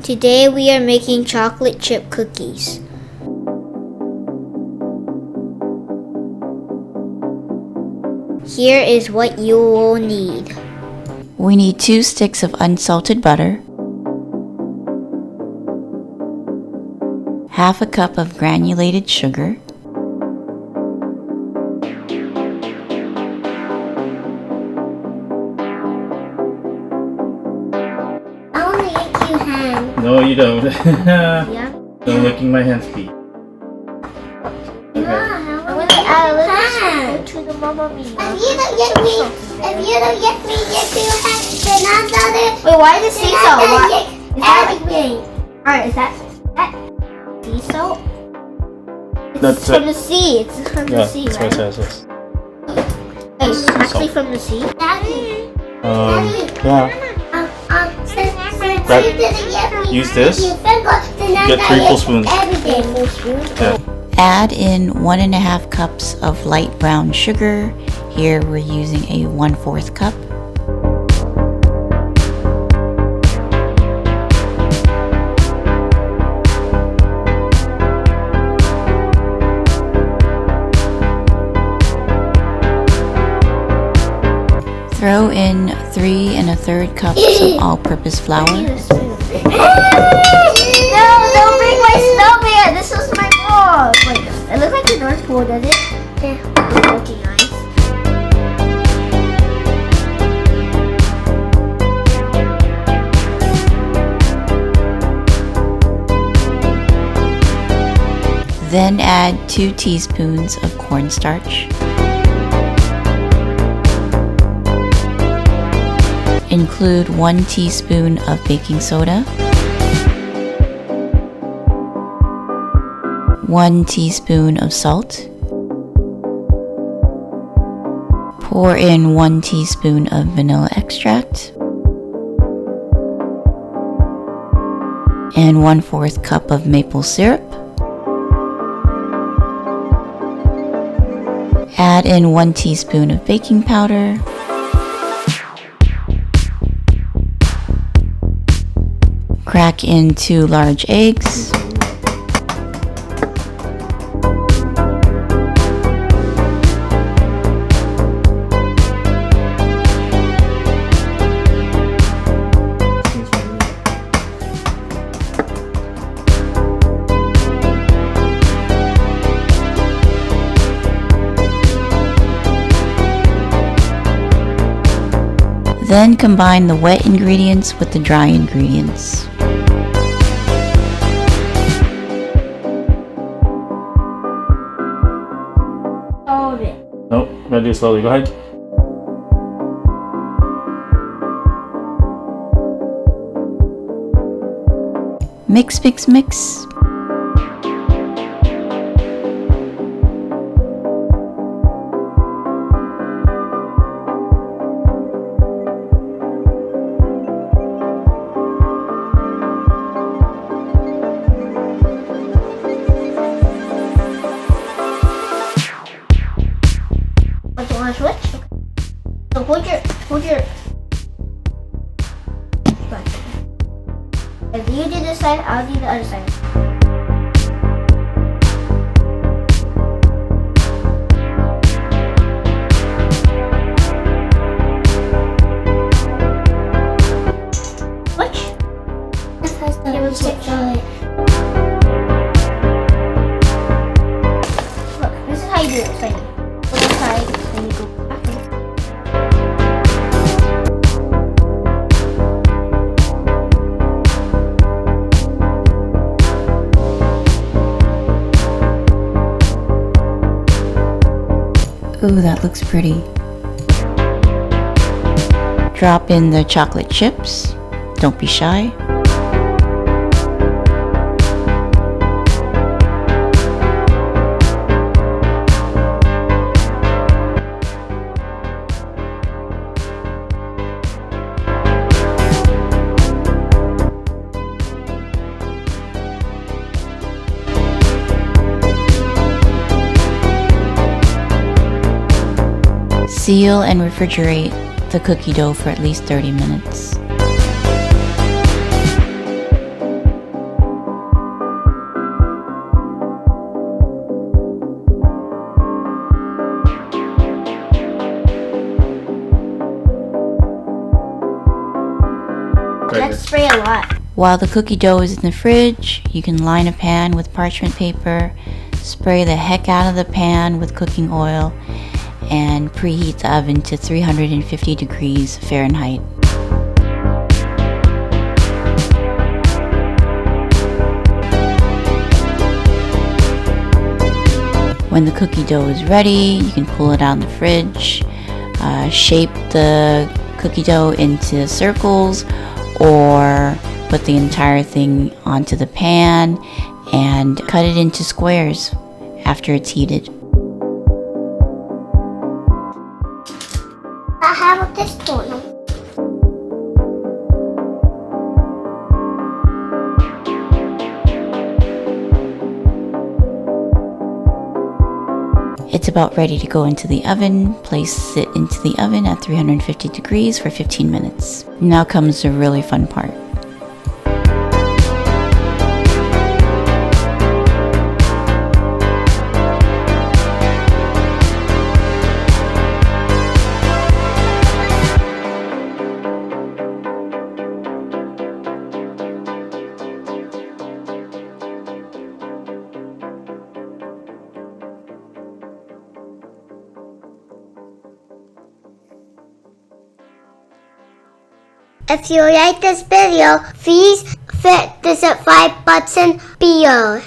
Today we are making chocolate chip cookies. Here is what you will need. We need 2 sticks of unsalted butter, half a cup of granulated sugar, I want to lick your hand. No, you don't. Yeah? Don't licking my hand speed. Okay. I want to add a little to the Mamma Mia. If you don't get me your hand, then I'm not Wait, why is it sea salt? Why? Is that everything. Alright, is that sea salt? It's That's from it. the sea. It's from the Yeah, sea, that's what it right? says. Hey, Sea actually salt. from the sea? Daddy, Yeah. since you didn't get me Use this. your finger, then I'm Get not 3 full getting spoons. everything. Full spoon? Yeah. add in 1.5 cups of light brown sugar. Here we're using a 1/4 cup. Throw in 3 1/3 cups of all-purpose flour. No, don't bring my snowman! This was my fault! Wait, it looks like the North Pole, does it? Yeah. It's looking nice. Then add 2 teaspoons of cornstarch. Include 1 teaspoon of baking soda, 1 teaspoon of salt, pour in 1 teaspoon of vanilla extract, and 1/4 cup of maple syrup. Add in 1 teaspoon of baking powder, crack in 2 large eggs, then combine the wet ingredients with the dry ingredients. Hold it. Nope, gotta do it slowly. Go ahead. Mix, mix, mix. Want to switch? Okay. So hold your. Right. If you do this side, I'll do the other side. Switch. Yeah, we'll switch. Look, this is how you do it, Sunny. Go this side, then you go back. Ooh, that looks pretty. Drop in the chocolate chips. Don't be shy. Seal and refrigerate the cookie dough for at least 30 minutes. lot. While the cookie dough is in the fridge, you can line a pan with parchment paper, spray the heck out of the pan with cooking oil, and preheat the oven to 350 degrees Fahrenheit. When the cookie dough is ready, you can pull it out in the fridge, shape the cookie dough into circles, or put the entire thing onto the pan and cut it into squares after it's heated. How about this one? It's about ready to go into the oven. Place it into the oven at 350 degrees for 15 minutes. Now comes the really fun part. If you like this video, please hit the subscribe button below.